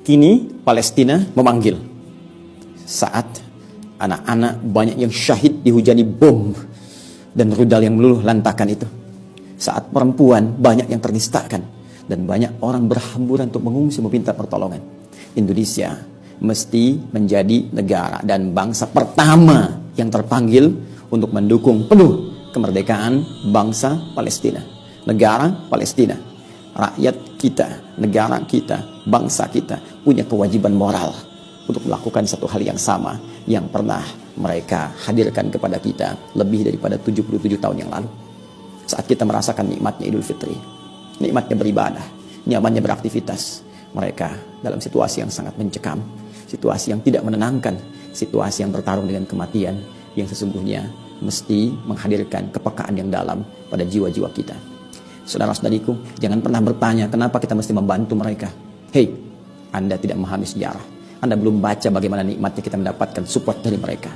Kini Palestina memanggil saat anak-anak banyak yang syahid dihujani bom dan rudal yang meluluh lantakan itu. Saat perempuan banyak yang ternistakan dan banyak orang berhamburan untuk mengungsi meminta pertolongan. Indonesia mesti menjadi negara dan bangsa pertama yang terpanggil untuk mendukung penuh kemerdekaan bangsa Palestina. Negara Palestina, rakyat kita, negara kita, bangsa kita punya kewajiban moral untuk melakukan satu hal yang sama yang pernah mereka hadirkan kepada kita lebih daripada 77 tahun yang lalu. Saat kita merasakan nikmatnya Idul Fitri, nikmatnya beribadah, nyamannya beraktivitas, mereka dalam situasi yang sangat mencekam, situasi yang tidak menenangkan, situasi yang bertarung dengan kematian yang sesungguhnya mesti menghadirkan kepekaan yang dalam pada jiwa-jiwa kita. Saudara-saudariku, jangan pernah bertanya kenapa kita mesti membantu mereka. Hei, Anda tidak memahami sejarah. Anda belum baca bagaimana nikmatnya kita mendapatkan support dari mereka.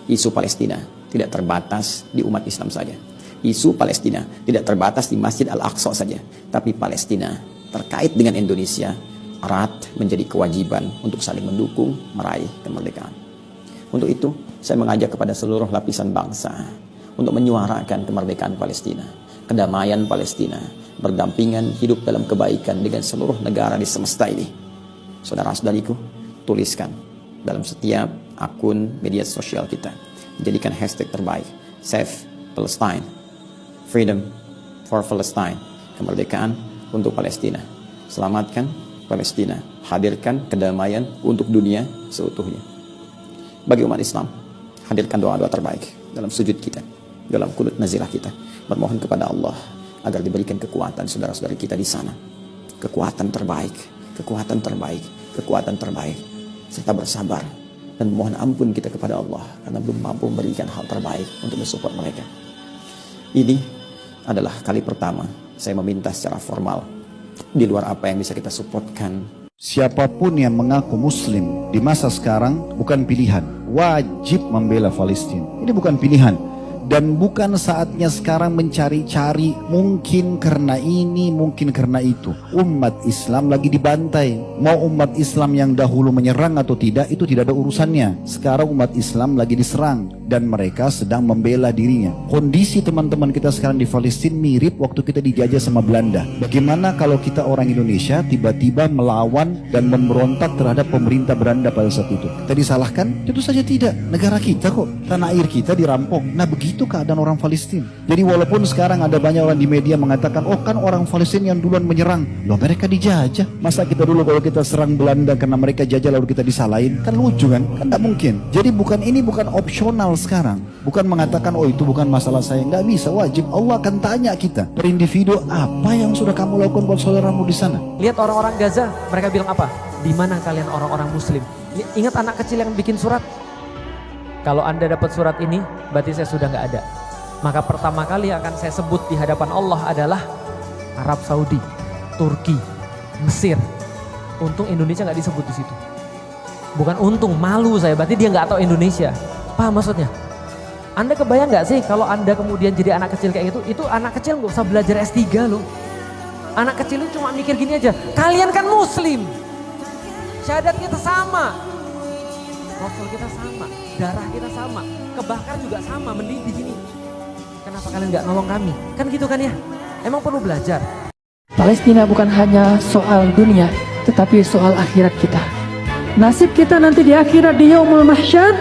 Isu Palestina tidak terbatas di umat Islam saja. Isu Palestina tidak terbatas di Masjid Al-Aqsa saja. Tapi Palestina terkait dengan Indonesia erat menjadi kewajiban untuk saling mendukung meraih kemerdekaan. Untuk itu, saya mengajak kepada seluruh lapisan bangsa untuk menyuarakan kemerdekaan Palestina, kedamaian Palestina, berdampingan hidup dalam kebaikan dengan seluruh negara di semesta ini. Saudara-saudariku, tuliskan dalam setiap akun media sosial kita. Jadikan hashtag terbaik, Save Palestine, Freedom for Palestine, kemerdekaan untuk Palestina. Selamatkan Palestina, hadirkan kedamaian untuk dunia seutuhnya. Bagi umat Islam, hadirkan doa-doa terbaik dalam sujud kita, dalam kunut nazilah kita, bermohon kepada Allah agar diberikan kekuatan saudara-saudari kita di sana, kekuatan terbaik, kekuatan terbaik, kekuatan terbaik, serta bersabar dan mohon ampun kita kepada Allah karena belum mampu memberikan hal terbaik untuk mensupport mereka. Ini adalah kali pertama saya meminta secara formal di luar apa yang bisa kita supportkan. Siapapun yang mengaku muslim di masa sekarang bukan pilihan, wajib membela Palestina. Ini bukan pilihan dan bukan saatnya sekarang mencari-cari mungkin karena ini, mungkin karena itu. Umat Islam lagi dibantai. Mau umat Islam yang dahulu menyerang atau tidak, itu tidak ada urusannya. Sekarang umat Islam lagi diserang dan mereka sedang membela dirinya. Kondisi teman-teman kita sekarang di Palestina mirip waktu kita dijajah sama Belanda. Bagaimana kalau kita orang Indonesia tiba-tiba melawan dan memberontak terhadap pemerintah Belanda pada saat itu? Kita disalahkan? Tentu saja tidak. Negara kita kok, tanah air kita dirampok. Nah begitu keadaan orang Palestina. Jadi walaupun sekarang ada banyak orang di media mengatakan, oh kan orang Palestina yang duluan menyerang. Loh mereka dijajah. Masa kita dulu kalau kita serang Belanda karena mereka jajah lalu kita disalahin? Kan lucu kan? Kan tidak mungkin. Jadi ini bukan opsional sekarang. Bukan mengatakan, oh itu bukan masalah saya. Nggak bisa, wajib. Allah akan tanya kita per individu, apa yang sudah kamu lakukan buat saudaramu di sana? Lihat orang-orang Gaza, mereka bilang apa? Di mana kalian orang-orang Muslim? Ingat anak kecil yang bikin surat? Kalau Anda dapat surat ini, berarti saya sudah nggak ada. Maka pertama kali akan saya sebut di hadapan Allah adalah Arab Saudi, Turki, Mesir. Untung Indonesia nggak disebut di situ. Bukan untung, malu saya. Berarti dia nggak tahu Indonesia. Paham maksudnya? Anda kebayang nggak sih kalau Anda kemudian jadi anak kecil kayak gitu? Itu anak kecil nggak usah belajar S3 loh. Anak kecil itu cuma mikir gini aja. Kalian kan Muslim. Syahadat kita sama. Rasul kita sama, darah kita sama, kebakar juga sama, mending di sini. Kenapa kalian nggak nolong kami? Kan gitu kan ya? Emang perlu belajar. Palestina bukan hanya soal dunia, tetapi soal akhirat kita. Nasib kita nanti di akhirat di Yaumul Mahsyar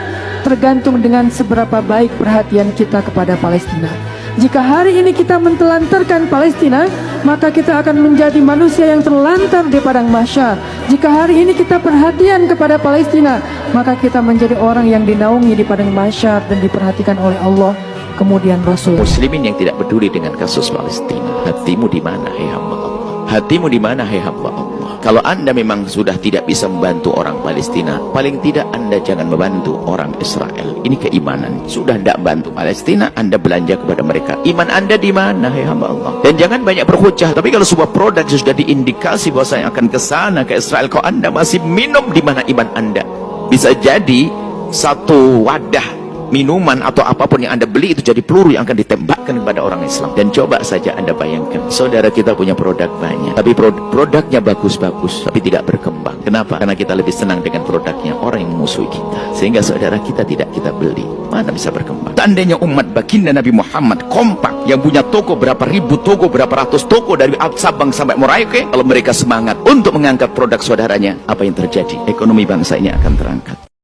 tergantung dengan seberapa baik perhatian kita kepada Palestina. Jika hari ini kita mentelantarkan Palestina, maka kita akan menjadi manusia yang terlantar di padang mahsyar. Jika hari ini kita perhatian kepada Palestina, maka kita menjadi orang yang dinaungi di padang mahsyar dan diperhatikan oleh Allah, kemudian Rasul. Muslimin yang tidak peduli dengan kasus Palestina, hatimu di mana hai hamba Allah? Hatimu di mana hai hamba Allah? Kalau Anda memang sudah tidak bisa membantu orang Palestina, paling tidak Anda jangan membantu orang Israel. Ini keimanan. Sudah tidak bantu Palestina, Anda belanja kepada mereka. Iman Anda di mana, hai hamba Allah? Dan jangan banyak berhujah. Tapi kalau sebuah produk sudah diindikasi bahwa saya akan ke sana, ke Israel, kalau Anda masih minum, di mana iman Anda? Bisa jadi satu wadah minuman atau apapun yang Anda beli itu jadi peluru yang akan ditembakkan kepada orang Islam. Dan coba saja Anda bayangkan, saudara kita punya produk banyak, tapi produknya bagus-bagus, tapi tidak berkembang. Kenapa? Karena kita lebih senang dengan produknya orang yang memusuhi kita, sehingga saudara kita tidak kita beli. Mana bisa berkembang? Seandainya umat baginda Nabi Muhammad kompak, yang punya toko berapa ribu toko, berapa ratus toko dari Sabang sampai Merauke, kalau mereka semangat untuk mengangkat produk saudaranya, apa yang terjadi? Ekonomi bangsa ini akan terangkat.